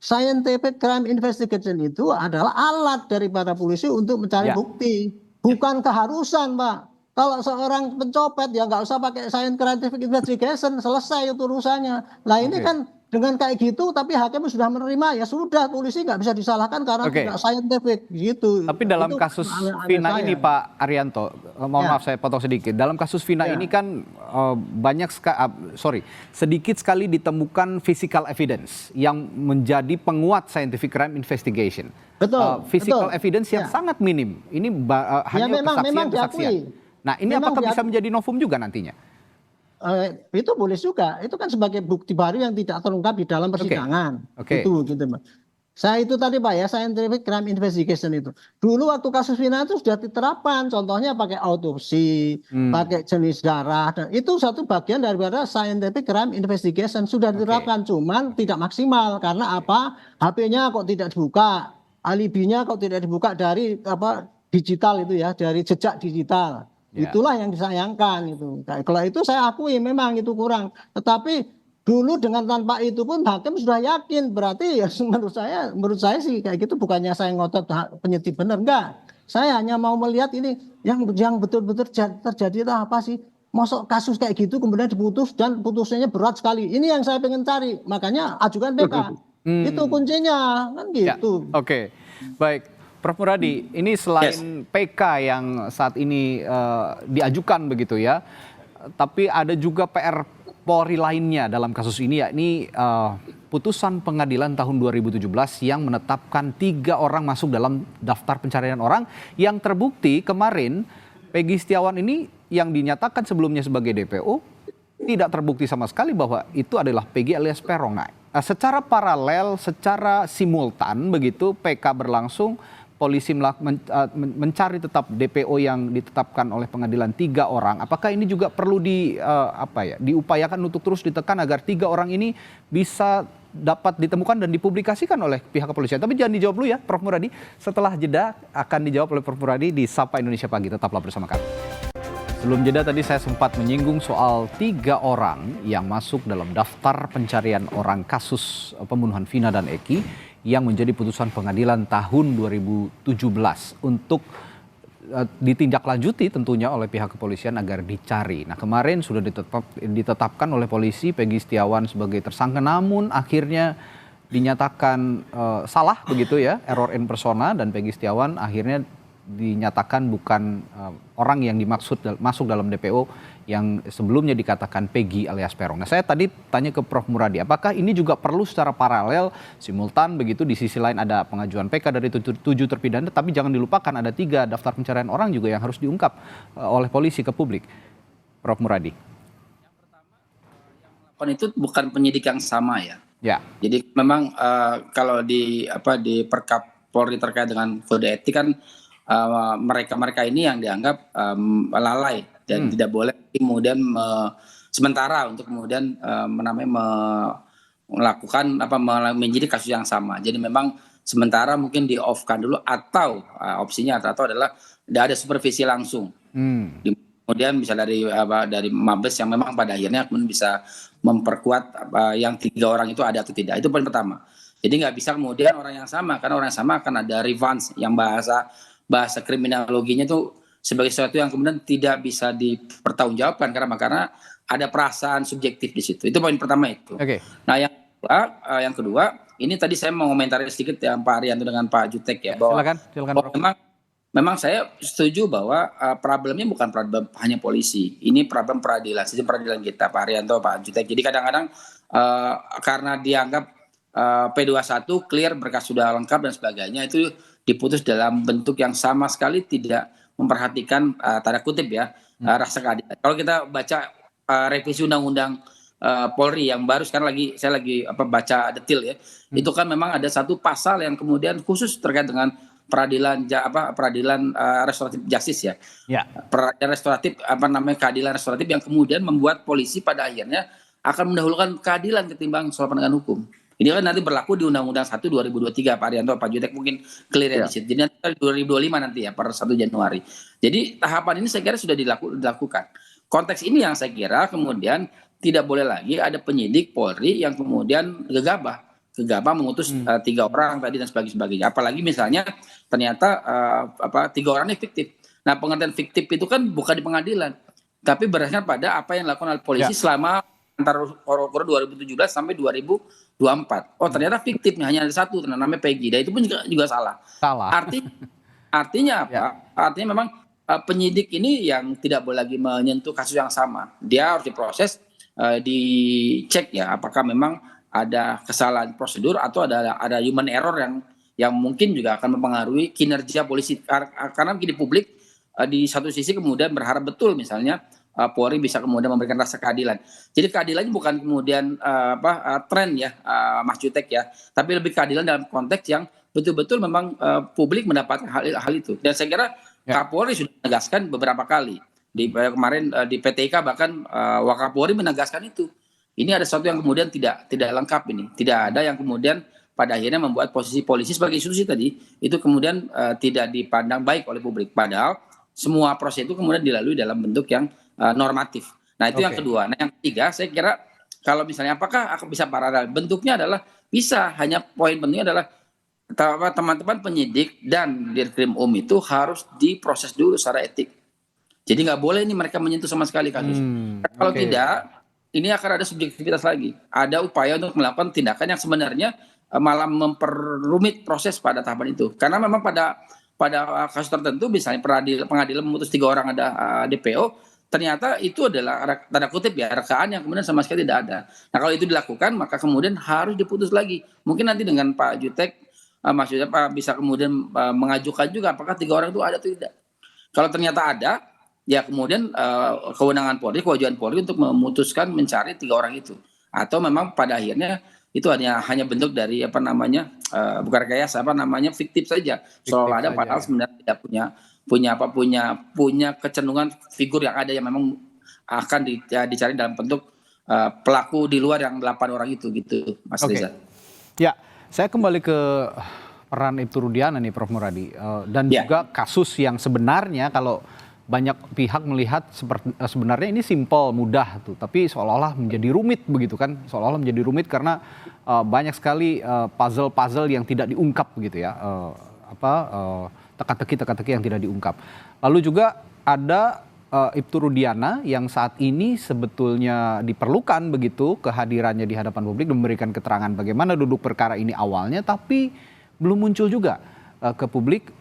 Scientific crime investigation itu adalah alat daripada polisi untuk mencari bukti, bukan keharusan Pak. Kalau seorang pencopet ya nggak usah pakai scientific investigation, selesai itu urusannya. Lah ini kan dengan kayak gitu, tapi hakim sudah menerima, ya sudah, polisi nggak bisa disalahkan karena tidak scientific gitu. Tapi dalam kasus Vina ini Pak Arianto, mohon maaf saya potong sedikit. Dalam kasus Vina ini kan sedikit sekali ditemukan physical evidence yang menjadi penguat scientific crime investigation. Betul. Physical evidence yang sangat minim. Ini hanya kesaksian. Nah, ini apakah bisa menjadi novum juga nantinya? Itu boleh juga. Itu kan sebagai bukti baru yang tidak terungkap di dalam persidangan. Itu gitu, Pak. Saya itu tadi Pak ya, scientific crime investigation itu. Dulu waktu kasus Vina itu sudah diterapkan. Contohnya pakai autopsi, pakai jenis darah. Dan itu satu bagian daripada scientific crime investigation. Sudah diterapkan, cuman tidak maksimal. Karena apa? HP-nya kok tidak dibuka. alibinya kok tidak dibuka dari digital itu ya, dari jejak digital. Ya. Itulah yang disayangkan itu. Nah, kalau itu saya akui memang itu kurang. Tetapi dulu dengan tanpa itu pun hakim sudah yakin, berarti ya menurut saya sih kayak gitu, bukannya saya ngotot penyidik benar, enggak. Saya hanya mau melihat ini yang betul-betul terjadi itu apa sih? Masuk kasus kayak gitu kemudian diputus dan putusannya berat sekali. Ini yang saya pengen cari. Makanya ajukan PK. Itu kuncinya kan gitu. Ya, oke. Baik. Prof. Muradi, ini selain PK yang saat ini diajukan begitu ya, tapi ada juga PR Polri lainnya dalam kasus ini, yakni putusan pengadilan tahun 2017 yang menetapkan 3 orang masuk dalam daftar pencarian orang yang terbukti kemarin Peggy Setiawan ini yang dinyatakan sebelumnya sebagai DPO tidak terbukti sama sekali bahwa itu adalah Peggy alias Peron. Nah, secara paralel, secara simultan begitu PK berlangsung, polisi mencari tetap DPO yang ditetapkan oleh pengadilan 3 orang. Apakah ini juga perlu diupayakan untuk terus ditekan agar 3 orang ini bisa dapat ditemukan dan dipublikasikan oleh pihak kepolisian? Tapi jangan dijawab dulu ya, Prof. Muradi. Setelah jeda akan dijawab oleh Prof. Muradi di Sapa Indonesia Pagi. Tetaplah bersama kami. Sebelum jeda tadi saya sempat menyinggung soal 3 orang yang masuk dalam daftar pencarian orang kasus pembunuhan Vina dan Eki yang menjadi putusan pengadilan tahun 2017 untuk ditindaklanjuti tentunya oleh pihak kepolisian agar dicari. Nah, kemarin sudah ditetapkan oleh polisi Peggy Setiawan sebagai tersangka, namun akhirnya dinyatakan salah begitu ya, error in persona, dan Peggy Setiawan akhirnya dinyatakan bukan orang yang dimaksud masuk dalam DPO yang sebelumnya dikatakan Peggy alias Peron. Nah, saya tadi tanya ke Prof. Muradi, apakah ini juga perlu secara paralel, simultan begitu, di sisi lain ada pengajuan PK dari 7 terpidana, tapi jangan dilupakan ada 3 daftar pencarian orang juga yang harus diungkap oleh polisi ke publik. Prof. Muradi. Yang pertama, yang melakukan itu bukan penyidik yang sama ya. Ya. Jadi memang kalau di Perkap Polri terkait dengan kode etik kan mereka ini yang dianggap lalai dan tidak boleh kemudian sementara untuk kemudian melakukan menjadi kasus yang sama. Jadi memang sementara mungkin di off-kan dulu, atau opsinya atau adalah tidak ada supervisi langsung. Kemudian bisa dari Mabes yang memang pada akhirnya kemudian bisa memperkuat yang 3 orang itu ada atau tidak. Itu poin pertama. Jadi nggak bisa kemudian orang yang sama, karena orang yang sama akan ada revenge yang bahasa kriminologinya itu sebagai sesuatu yang kemudian tidak bisa dipertanggungjawabkan karena ada perasaan subjektif di situ. Itu poin pertama itu. Okay. Nah, yang kedua, ini tadi saya mau komentari sedikit yang Pak Arianto dengan Pak Jutek ya, bahwa silakan. Memang saya setuju bahwa problemnya bukan problem hanya polisi. Ini problem peradilan, sistem peradilan kita, Pak Arianto, Pak Jutek. Jadi kadang-kadang karena dianggap P21 clear, berkas sudah lengkap dan sebagainya, itu diputus dalam bentuk yang sama sekali tidak memperhatikan tanda kutip ya rasa keadilan. Kalau kita baca revisi undang-undang Polri yang baru sekarang saya lagi baca detail ya, itu kan memang ada satu pasal yang kemudian khusus terkait dengan peradilan restoratif justice ya. Peradilan restoratif keadilan restoratif yang kemudian membuat polisi pada akhirnya akan mendahulukan keadilan ketimbang soal penegakan hukum. Ini kan nanti berlaku di Undang-Undang 1 2023, Pak Arianto, Pak Jutek mungkin clear di situ. Jadi nanti 2025 nanti ya per 1 Januari. Jadi tahapan ini saya kira sudah dilakukan. Konteks ini yang saya kira kemudian tidak boleh lagi ada penyidik Polri yang kemudian gegabah mengutus 3 orang tadi dan sebagainya. Apalagi misalnya ternyata 3 orang ini fiktif. Nah, pengertian fiktif itu kan bukan di pengadilan, tapi berdasarkan pada apa yang dilakukan oleh polisi selama antara 2017 sampai 2024. Oh, ternyata fiktifnya hanya ada 1, namanya Peggy. Dan itu pun juga salah. Artinya apa? Artinya memang penyidik ini yang tidak boleh lagi menyentuh kasus yang sama. Dia harus diproses, dicek ya apakah memang ada kesalahan prosedur atau ada human error yang mungkin juga akan mempengaruhi kinerja polisi. Karena di publik di satu sisi kemudian berharap betul misalnya Polri bisa kemudian memberikan rasa keadilan. Jadi keadilannya bukan kemudian tren ya, Mas Jutek ya, tapi lebih keadilan dalam konteks yang betul-betul memang publik mendapatkan hal itu. Dan saya kira Kapolri sudah menegaskan beberapa kali. Kemarin di PTK bahkan Wakapolri menegaskan itu. Ini ada sesuatu yang kemudian tidak lengkap ini. Tidak ada yang kemudian pada akhirnya membuat posisi polisi sebagai institusi tadi itu kemudian tidak dipandang baik oleh publik. Padahal semua proses itu kemudian dilalui dalam bentuk yang normatif. Nah itu yang Oke. kedua. Nah yang ketiga saya kira kalau misalnya apakah akan bisa paralel? Bentuknya adalah bisa, hanya poin pentingnya adalah teman-teman penyidik dan Dirkrim itu harus diproses dulu secara etik. Jadi nggak boleh nih mereka menyentuh sama sekali kasus. Kalau Oke. tidak, ini akan ada subjektivitas lagi. Ada upaya untuk melakukan tindakan yang sebenarnya malah memperrumit proses pada tahapan itu. Karena memang pada kasus tertentu, misalnya pengadilan memutus 3 orang ada DPO, ternyata itu adalah tanda kutip ya rekaan yang kemudian sama sekali tidak ada. Nah kalau itu dilakukan maka kemudian harus diputus lagi. Mungkin nanti dengan Pak Jutek maksudnya Pak bisa kemudian mengajukan juga apakah 3 orang itu ada atau tidak. Kalau ternyata ada, ya kemudian kewenangan Polri, kewajiban Polri untuk memutuskan mencari 3 orang itu. Atau memang pada akhirnya itu hanya bentuk dari bukan rekayasa fiktif saja. Seolah ada saja, padahal ya. sebenarnya tidak punya kecenderungan figur yang ada yang memang akan dicari dalam bentuk pelaku di luar yang 8 orang itu gitu, Mas Oke. Reza. Ya, saya kembali ke peran Ibtu Rudiana nih Prof. Muradi. Dan Ya. juga kasus yang sebenarnya kalau banyak pihak melihat sebenarnya ini simpel, mudah tuh, tapi seolah-olah menjadi rumit begitu kan? Seolah-olah menjadi rumit karena banyak sekali puzzle-puzzle yang tidak diungkap begitu ya. Teka-teki yang tidak diungkap. Lalu juga ada Ibtu Rudiana yang saat ini sebetulnya diperlukan begitu kehadirannya di hadapan publik memberikan keterangan bagaimana duduk perkara ini awalnya, tapi belum muncul juga ke publik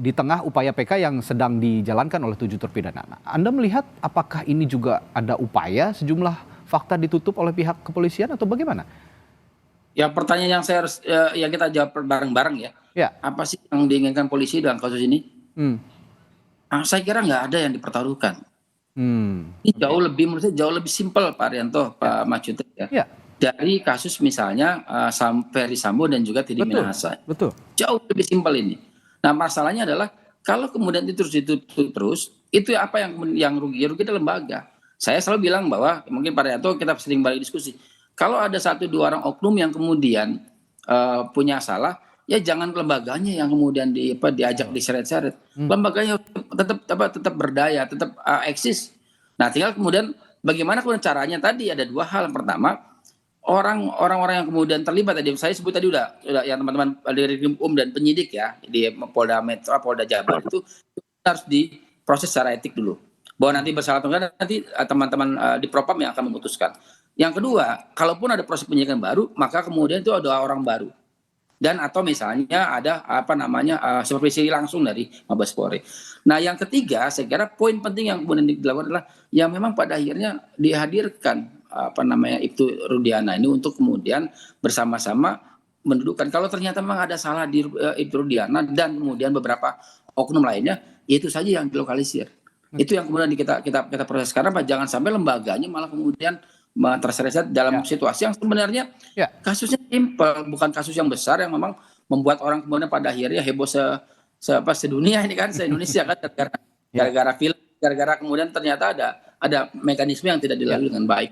di tengah upaya PK yang sedang dijalankan oleh 7 terpidana. Nah, Anda melihat apakah ini juga ada upaya sejumlah fakta ditutup oleh pihak kepolisian atau bagaimana? Ya pertanyaan yang saya harus yang kita jawab bareng-bareng ya. Ya. Apa sih yang diinginkan polisi dalam kasus ini? Saya kira nggak ada yang dipertaruhkan. Ini jauh lebih, menurut saya jauh lebih simpel Pak Arianto, Pak Macutek ya. Ya. Dari Kasus misalnya Ferry Sambo dan juga Teddy Minahasa. Betul. Jauh lebih simpel ini. Nah masalahnya adalah kalau kemudian itu terus itu apa yang rugi? Rugi adalah lembaga. Saya selalu bilang bahwa mungkin Pak Arianto kita sering balik diskusi. Kalau ada 1-2 orang oknum yang kemudian punya salah, ya jangan lembaganya yang kemudian diajak diseret-seret. Lembaganya tetap berdaya, tetap eksis. Nah, tinggal kemudian bagaimana kemudian caranya tadi ada 2 hal. Yang pertama, orang-orang yang kemudian terlibat tadi saya sebut tadi udah yang teman-teman dari dan penyidik ya di Polda Metro, Polda Jabar itu harus diproses secara etik dulu. Bahwa nanti bersalah atau enggak nanti teman-teman di Propam yang akan memutuskan. Yang kedua, kalaupun ada proses penyidikan baru, maka kemudian itu ada orang baru. Dan atau misalnya ada supervisi langsung dari Mabes Polri. Nah, yang ketiga, saya kira poin penting yang kemudian dilakukan adalah yang memang pada akhirnya dihadirkan Ibtu Rudiana ini untuk kemudian bersama-sama mendudukkan. Kalau ternyata memang ada salah di Ibtu Rudiana dan kemudian beberapa oknum lainnya, itu saja yang dilokalisir. Itu yang kemudian kita proses. Karena jangan sampai lembaganya malah kemudian terseret dalam situasi yang sebenarnya kasusnya simpel, bukan kasus yang besar yang memang membuat orang kemudian pada akhirnya heboh sedunia ini kan, se-Indonesia kan gara-gara film, gara-gara kemudian ternyata ada mekanisme yang tidak dilalui dengan baik.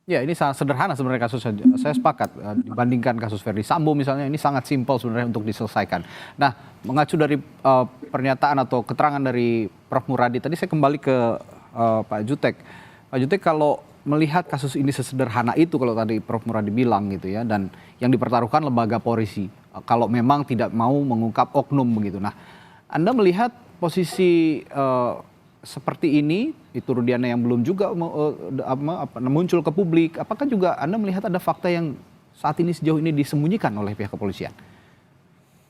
Ya, ini sangat sederhana sebenarnya kasusnya. Saya sepakat dibandingkan kasus Ferdy Sambo misalnya ini sangat simpel sebenarnya untuk diselesaikan. Nah, mengacu dari pernyataan atau keterangan dari Prof. Muradi tadi saya kembali ke Pak Jutek. Pak Jutek, kalau melihat kasus ini sesederhana itu kalau tadi Prof. Muradi bilang gitu ya, dan yang dipertaruhkan lembaga polisi kalau memang tidak mau mengungkap oknum begitu. Nah, Anda melihat posisi seperti ini, itu Rudiana yang belum juga muncul ke publik, apakah juga Anda melihat ada fakta yang saat ini sejauh ini disembunyikan oleh pihak kepolisian?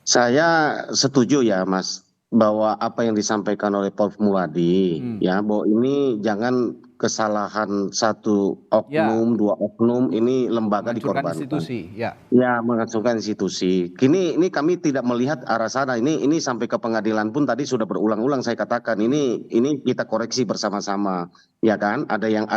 Saya setuju ya Mas, bahwa apa yang disampaikan oleh Prof. Muradi ya, bahwa ini jangan kesalahan satu oknum, 2 oknum, ini lembaga dikorbankan. Institusi, ya. Ya, menghancurkan institusi. Ini kami tidak melihat arah sana. Ini sampai ke pengadilan pun tadi sudah berulang-ulang saya katakan. Ini kita koreksi bersama-sama, ya kan? Ada yang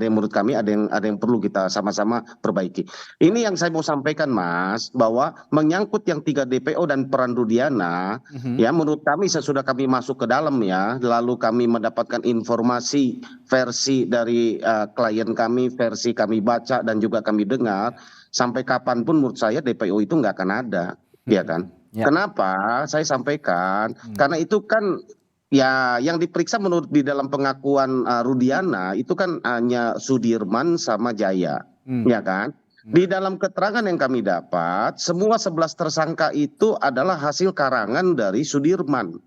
menurut kami ada yang perlu kita sama-sama perbaiki. Ini yang saya mau sampaikan Mas, bahwa menyangkut yang 3 DPO dan peran Rudiana, ya menurut kami sesudah kami masuk ke dalam ya, lalu kami mendapatkan informasi versi versi dari klien kami, versi kami baca dan juga kami dengar, sampai kapanpun menurut saya DPO itu nggak akan ada, ya kan? Ya. Kenapa saya sampaikan? Karena itu kan ya yang diperiksa menurut di dalam pengakuan Rudiana itu kan hanya Sudirman sama Jaya, ya kan? Di dalam keterangan yang kami dapat, semua 11 tersangka itu adalah hasil karangan dari Sudirman,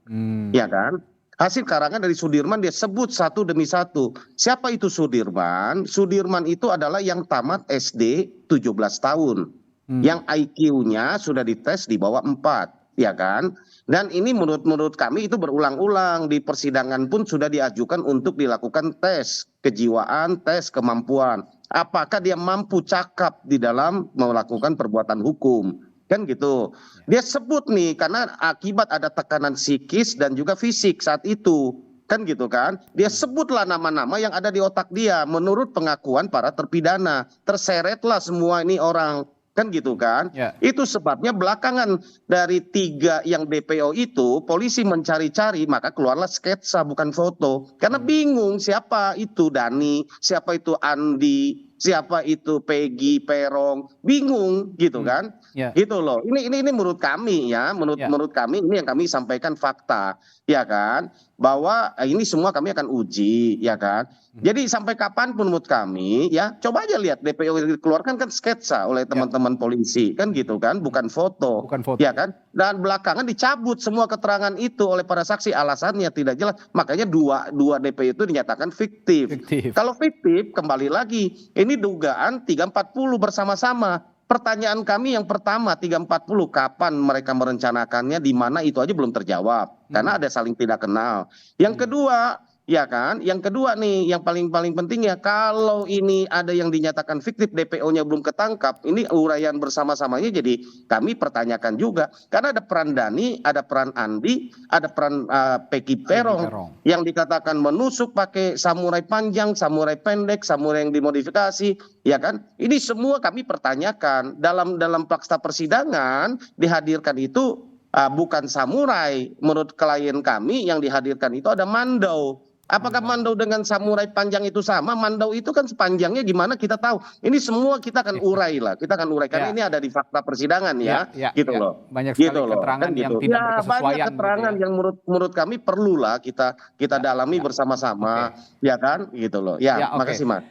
ya kan? Hasil karangan dari Sudirman dia sebut satu demi satu. Siapa itu Sudirman? Sudirman itu adalah yang tamat SD 17 tahun. Yang IQ-nya sudah dites di bawah 4, ya kan? Dan ini menurut kami itu berulang-ulang di persidangan pun sudah diajukan untuk dilakukan tes kejiwaan, tes kemampuan. Apakah dia mampu cakap di dalam melakukan perbuatan hukum, kan gitu. Dia sebut nih karena akibat ada tekanan psikis dan juga fisik saat itu, kan gitu kan. Dia sebutlah nama-nama yang ada di otak dia menurut pengakuan para terpidana. Terseretlah semua ini orang, kan gitu kan. Itu sebabnya belakangan dari 3 yang DPO itu polisi mencari-cari, maka keluarlah sketsa bukan foto, karena bingung siapa itu Dani, siapa itu Andi, siapa itu Peggy, Perong, bingung gitu kan. Gitu loh. Ini menurut kami ya, menurut kami ini yang kami sampaikan fakta, ya kan, bahwa ini semua kami akan uji, ya kan. Jadi sampai kapanpun menurut kami ya, coba aja lihat DPO yang dikeluarkan kan sketsa oleh teman-teman polisi, kan gitu kan, bukan foto, ya kan. Dan belakangan dicabut semua keterangan itu oleh para saksi, alasannya tidak jelas, makanya dua DPO itu dinyatakan fiktif. Kalau fiktif kembali lagi, ini dugaan 340 bersama-sama. Pertanyaan kami yang pertama 340, kapan mereka merencanakannya, di mana, itu aja belum terjawab karena ada saling tidak kenal. Yang kedua, ya kan, yang kedua nih yang paling penting ya, kalau ini ada yang dinyatakan fiktif, DPO-nya belum ketangkap, ini uraian bersama-samanya jadi kami pertanyakan juga, karena ada peran Dani, ada peran Andi, ada peran Peggy Perong yang dikatakan menusuk pakai samurai panjang, samurai pendek, samurai yang dimodifikasi, ya kan. Ini semua kami pertanyakan. Dalam fakta persidangan dihadirkan itu bukan samurai. Menurut klien kami yang dihadirkan itu ada mandau. Apakah mandau dengan samurai panjang itu sama? Mandau itu kan sepanjangnya gimana kita tahu. Ini semua kita akan urai lah. Kita akan urai karena ini ada di fakta persidangan ya. Gitu loh. Banyak sekali gitu keterangan kan yang gitu. tidak Ya, berkesesuaian. banyak keterangan yang menurut kami perlulah kita dalami bersama-sama, ya kan? Gitu loh. Ya, makasih Mas.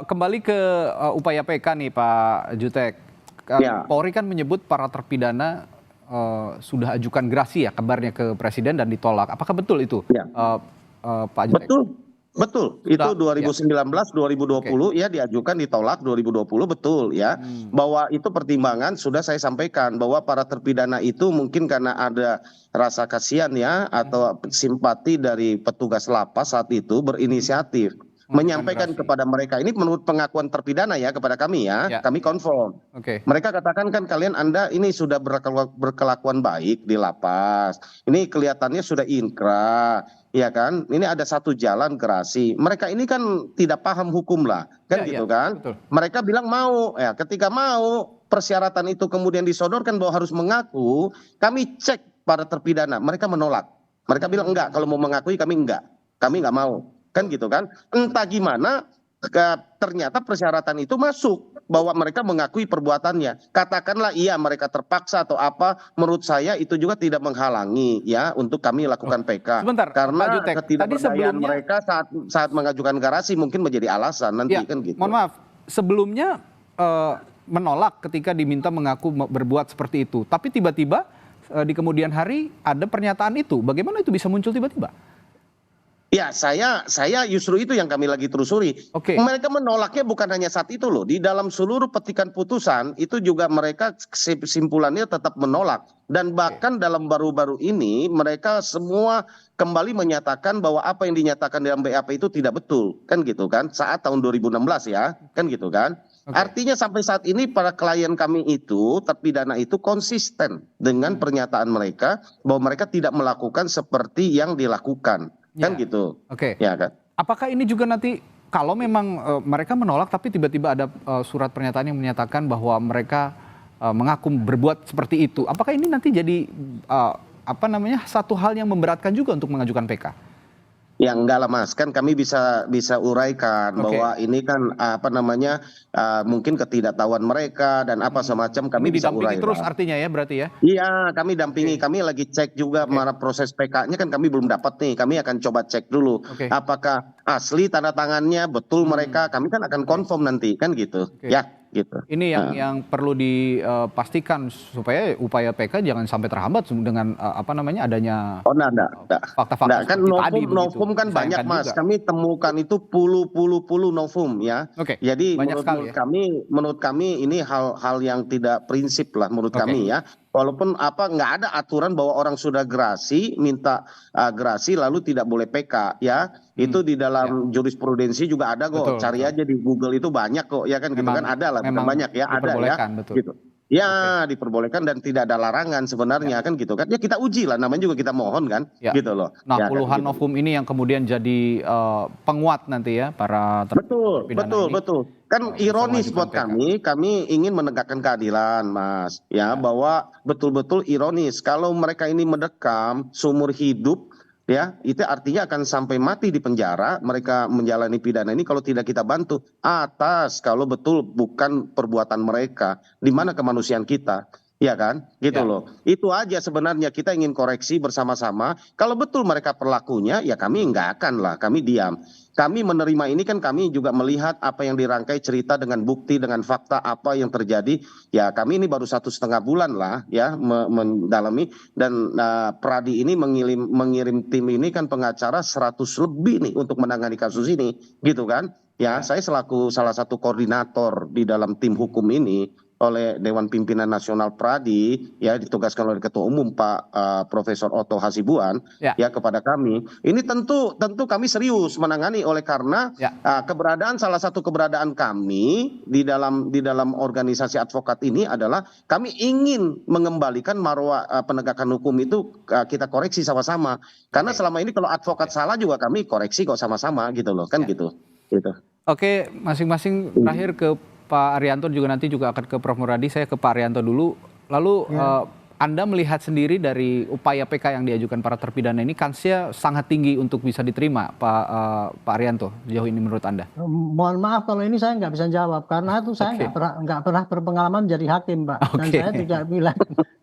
Kembali ke upaya PK nih Pak Jutek. Polri kan menyebut para terpidana sudah ajukan gerasi ya kabarnya ke Presiden dan ditolak. Apakah betul itu, Pak Jutek? Betul. Itu 2019, 2020 ya diajukan, ditolak 2020, betul ya. Bahwa itu pertimbangan sudah saya sampaikan bahwa para terpidana itu mungkin karena ada rasa kasihan ya atau simpati dari petugas lapas saat itu berinisiatif menyampaikan kepada mereka, ini menurut pengakuan terpidana ya kepada kami ya, kami konfirm. Mereka katakan kan Anda ini sudah berkelakuan baik di lapas, ini kelihatannya sudah inkrah, ya kan, ini ada satu jalan gerasi. Mereka ini kan tidak paham hukum lah, kan gitu kan. Mereka bilang mau, ya ketika mau persyaratan itu kemudian disodorkan bahwa harus mengaku, kami cek para terpidana, mereka menolak. Mereka bilang enggak, kalau mau mengakui kami nggak mau. Kan gitu kan, entah gimana ternyata persyaratan itu masuk bahwa mereka mengakui perbuatannya. Katakanlah iya mereka terpaksa atau apa, menurut saya itu juga tidak menghalangi ya untuk kami lakukan PK. Sebentar, karena Pak Jutek, ketidakberdayaan mereka saat mengajukan gerasi mungkin menjadi alasan nanti kan gitu. Mohon maaf, sebelumnya menolak ketika diminta mengaku berbuat seperti itu, tapi tiba-tiba di kemudian hari ada pernyataan itu. Bagaimana itu bisa muncul tiba-tiba? Ya, saya justru itu yang kami lagi telusuri. Mereka menolaknya bukan hanya saat itu loh. Di dalam seluruh petikan putusan itu juga mereka kesimpulannya tetap menolak. Dan bahkan dalam baru-baru ini mereka semua kembali menyatakan bahwa apa yang dinyatakan dalam BAP itu tidak betul. Kan gitu kan, saat tahun 2016 ya. Kan gitu kan. Artinya sampai saat ini para klien kami itu, terpidana itu konsisten dengan pernyataan mereka bahwa mereka tidak melakukan seperti yang dilakukan. Kan gitu. Ya kan. Apakah ini juga nanti kalau memang mereka menolak tapi tiba-tiba ada surat pernyataan yang menyatakan bahwa mereka mengaku berbuat seperti itu, apakah ini nanti jadi satu hal yang memberatkan juga untuk mengajukan PK? Ya enggak lah Mas, kan kami bisa uraikan Oke. bahwa ini kan mungkin ketidaktahuan mereka dan apa semacam Ini kami bisa didampingi terus uraikan. artinya ya berarti ya? Iya, kami dampingi, Oke. kami lagi cek juga Oke. mana proses PK-nya kan kami belum dapat nih. Kami akan coba cek dulu Oke. apakah asli tanda tangannya betul mereka. Kami kan akan confirm nanti kan gitu. Oke. Ya, gitu. Ini yang perlu dipastikan supaya upaya PK jangan sampai terhambat dengan adanya Oh, enggak. fakta-fakta Kan seperti tadi begitu. novum kan banyak Disayangkan Mas. juga. Kami temukan itu puluh novum ya. Oke. Jadi Banyak sekali ya. menurut kami ini hal yang tidak prinsip lah menurut Oke. kami ya. Walaupun nggak ada aturan bahwa orang sudah gerasi minta gerasi lalu tidak boleh PK ya. Itu di dalam jurisprudensi juga ada kok. Betul, Cari betul. aja di Google itu banyak kok ya kan gitu kan ada lah bukan Memang banyak ya ada ya. diperbolehkan, betul. Gitu. Ya, diperbolehkan dan tidak ada larangan sebenarnya kan gitu kan. Ya kita uji lah namanya juga kita mohon kan Ya. gitu loh. Nah, Ya, kan, puluhan gitu. novum ini yang kemudian jadi penguat nanti ya para terpidana ini. Betul. Kan bisa ironis mengajukan buat PK. kami ingin menegakkan keadilan, Mas. Ya, bahwa betul-betul ironis kalau mereka ini mendekam seumur hidup ya, itu artinya akan sampai mati di penjara mereka menjalani pidana ini kalau tidak kita bantu kalau betul bukan perbuatan mereka, di mana kemanusiaan kita? Ya kan, gitu Ya. loh. Itu aja sebenarnya kita ingin koreksi bersama-sama. Kalau betul mereka perlakunya, ya kami enggak akan lah, kami diam. Kami menerima ini kan kami juga melihat apa yang dirangkai cerita dengan bukti, dengan fakta apa yang terjadi. Ya kami ini baru 1,5 bulan lah ya mendalami dan Pradi ini mengirim tim ini kan pengacara 100 lebih nih untuk menangani kasus ini, gitu kan? Ya, saya selaku salah satu koordinator di dalam tim hukum ini oleh Dewan Pimpinan Nasional Pradi ya ditugaskan oleh Ketua Umum Pak Profesor Otto Hasibuan Ya. ya kepada kami. Ini tentu kami serius menangani oleh karena Ya. salah satu keberadaan kami di dalam organisasi advokat ini adalah kami ingin mengembalikan marwah penegakan hukum itu kita koreksi sama-sama. Karena selama ini kalau advokat salah juga kami koreksi kok sama-sama gitu loh kan gitu. Oke, masing-masing terakhir ke Pak Arianto juga nanti juga akan ke Prof Muradi. Saya ke Pak Arianto dulu. Lalu Anda melihat sendiri dari upaya PK yang diajukan para terpidana ini kansnya sangat tinggi untuk bisa diterima, Pak Arianto. Sejauh ini menurut Anda? Mohon maaf kalau ini saya nggak bisa jawab karena itu saya nggak pernah berpengalaman menjadi hakim, Pak. Dan saya tidak bilang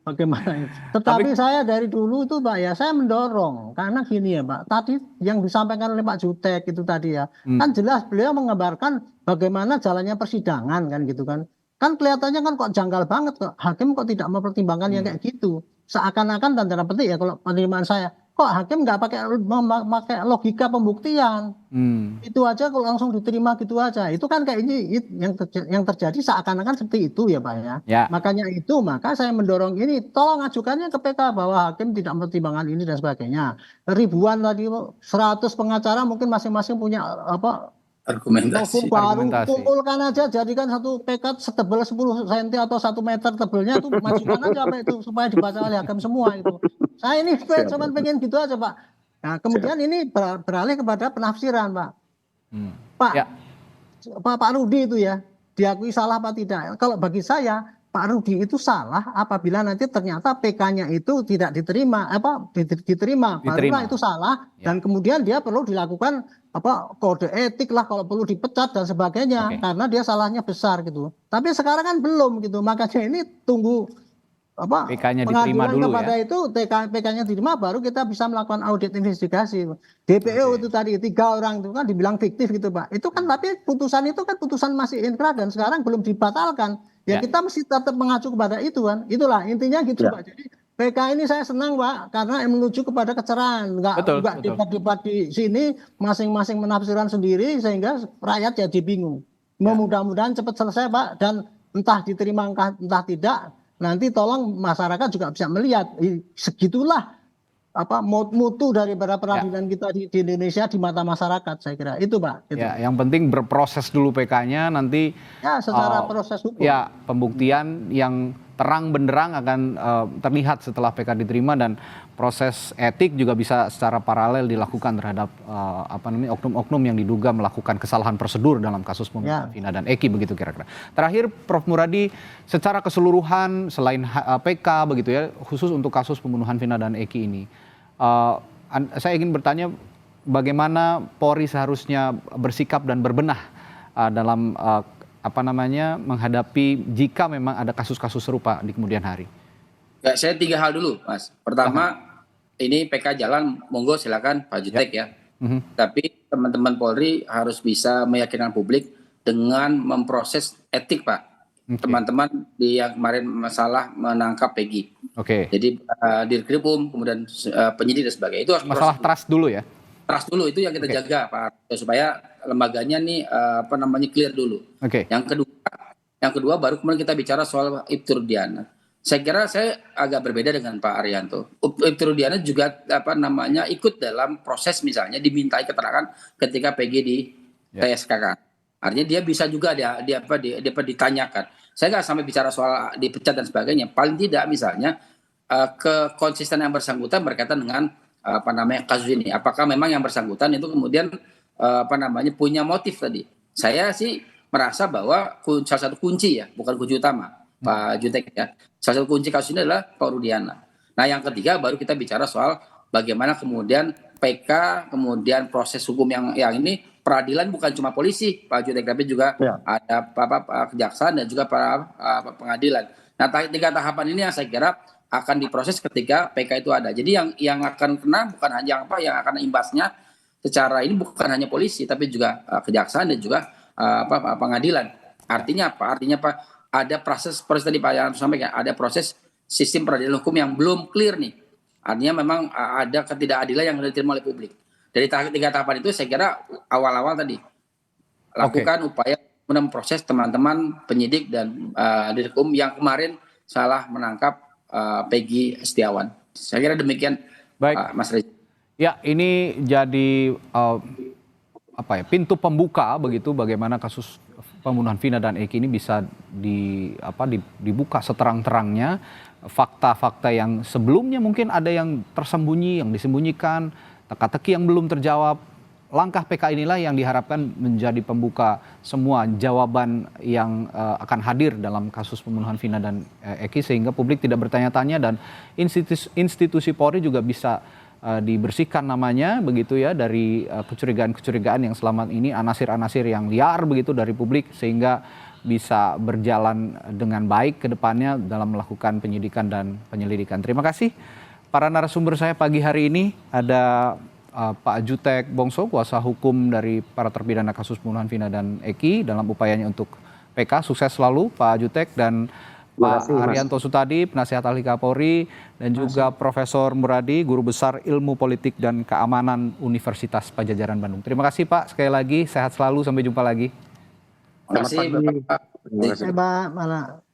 bagaimana itu. Tetapi saya dari dulu itu, Pak ya, saya mendorong karena gini ya, Pak. Tadi yang disampaikan oleh Pak Jutek itu tadi ya, kan jelas beliau mengabarkan bagaimana jalannya persidangan kan gitu kan. Kan kelihatannya kan kok janggal banget kok hakim kok tidak mempertimbangkan yang kayak gitu. Seakan-akan dan tanda petik ya kalau penerimaan saya, kok hakim nggak pakai logika pembuktian. Itu aja kalau langsung diterima gitu aja. Itu kan kayak ini yang terjadi seakan-akan seperti itu ya, Pak ya. Makanya maka saya mendorong ini tolong ajukannya ke PK bahwa hakim tidak mempertimbangkan ini dan sebagainya. Ribuan tadi 100 pengacara mungkin masing-masing punya argumentasi. Baru kumpulkan aja jadikan satu PK setebal 10 cm atau 1 meter tebelnya tuh majukan aja Pak itu supaya dibaca oleh hakim semua itu. Saya ini cuma pengen gitu aja Pak. Nah kemudian ini beralih kepada penafsiran Pak. Pak Rudi itu ya diakui salah apa tidak. Kalau bagi saya Pak Rudi itu salah apabila nanti ternyata PK-nya itu tidak diterima barulah itu salah dan kemudian dia perlu dilakukan kode etik lah kalau perlu dipecat dan sebagainya karena dia salahnya besar gitu. Tapi sekarang kan belum gitu. Makanya ini tunggu PK-nya diterima dulu kepada ya. itu PK-nya diterima baru kita bisa melakukan audit investigasi. DPO itu tadi 3 orang itu kan dibilang fiktif gitu Pak. Itu kan tapi putusan itu kan putusan masih inkrah dan sekarang belum dibatalkan. Ya kita mesti tetap mengacu kepada itu kan. Itulah intinya gitu Pak. Jadi PK ini saya senang Pak karena menuju kepada kecerahan. Enggak debat-debat di sini masing-masing menafsirkan sendiri sehingga rakyat jadi bingung. Mudah-mudahan cepat selesai Pak dan entah diterima entah tidak. Nanti tolong masyarakat juga bisa melihat segitulah mutu daripada peradilan kita di Indonesia di mata masyarakat saya kira itu Pak. Gitu. Ya, yang penting berproses dulu PK-nya nanti. Ya secara proses hukum. Ya pembuktian yang terang benderang akan terlihat setelah PK diterima dan proses etik juga bisa secara paralel dilakukan terhadap oknum-oknum yang diduga melakukan kesalahan prosedur dalam kasus pembunuhan Vina dan Eki begitu kira-kira. Terakhir Prof Muradi secara keseluruhan selain PK begitu ya khusus untuk kasus pembunuhan Vina dan Eki ini saya ingin bertanya bagaimana Polri seharusnya bersikap dan berbenah dalam menghadapi jika memang ada kasus-kasus serupa di kemudian hari? Ya, saya 3 hal dulu, Mas. Pertama, ini PK jalan, monggo silakan Pak Jutek ya. Tapi teman-teman Polri harus bisa meyakinkan publik dengan memproses etik, Pak. Teman-teman yang kemarin masalah menangkap Peggy. Jadi Dirkrimum, kemudian penyidik dan sebagainya. Itu harus masalah trust dulu ya. Trust dulu itu yang kita jaga, Pak, supaya lembaganya nih clear dulu. Yang kedua baru kemudian kita bicara soal Ibtu Rudiana. Saya kira saya agak berbeda dengan Pak Arianto. Ibtu Rudiana juga ikut dalam proses, misalnya dimintai keterangan ketika Peggy di TSK. Artinya dia bisa juga ditanyakan. Saya nggak sampai bicara soal dipecat dan sebagainya. Paling tidak misalnya kekonsistenan yang bersangkutan berkaitan dengan kasus ini. Apakah memang yang bersangkutan itu kemudian punya motif tadi? Saya sih merasa bahwa salah satu kunci ya, bukan kunci utama, Pak Jutek ya. Salah satu kunci kasus ini adalah Pak Rudiana. Nah, yang ketiga baru kita bicara soal bagaimana kemudian PK, kemudian proses hukum yang ini, peradilan bukan cuma polisi, Pak Jutek, tapi juga ada kejaksaan dan juga para pengadilan. Nah, 3 tahapan ini yang saya kira akan diproses ketika PK itu ada. Jadi yang akan kena bukan hanya yang akan imbasnya secara ini bukan hanya polisi, tapi juga kejaksaan dan juga pengadilan. Artinya apa? Ada proses tadi Pak Yanto sampaikan, ada proses sistem peradilan hukum yang belum clear nih. Artinya memang ada ketidakadilan yang diterima oleh publik. Dari 3 tahapan itu saya kira awal-awal tadi lakukan upaya memproses teman-teman penyidik dan Dirkrim yang kemarin salah menangkap Peggy Setiawan. Saya kira demikian, Mas Reza. Ya, ini jadi pintu pembuka begitu bagaimana kasus pembunuhan Vina dan Eki ini bisa dibuka seterang-terangnya, fakta-fakta yang sebelumnya mungkin ada yang tersembunyi, yang disembunyikan, teka-teki yang belum terjawab. Langkah PK inilah yang diharapkan menjadi pembuka semua jawaban yang akan hadir dalam kasus pembunuhan Vina dan Eki, sehingga publik tidak bertanya-tanya dan institusi Polri juga bisa dibersihkan namanya begitu ya dari kecurigaan-kecurigaan yang selama ini, anasir-anasir yang liar begitu dari publik, sehingga bisa berjalan dengan baik ke depannya dalam melakukan penyidikan dan penyelidikan. Terima kasih para narasumber saya pagi hari ini. Ada Pak Jutek Bongso, kuasa hukum dari para terpidana kasus pembunuhan Vina dan Eki dalam upayanya untuk PK. Sukses selalu Pak Jutek, dan Pak Arianto Sutadi, penasihat ahli Kapolri, dan juga Profesor Muradi, Guru Besar Ilmu Politik dan Keamanan Universitas Padjadjaran Bandung. Terima kasih Pak, sekali lagi sehat selalu, sampai jumpa lagi. Terima kasih Bapak. Terima kasih Pak.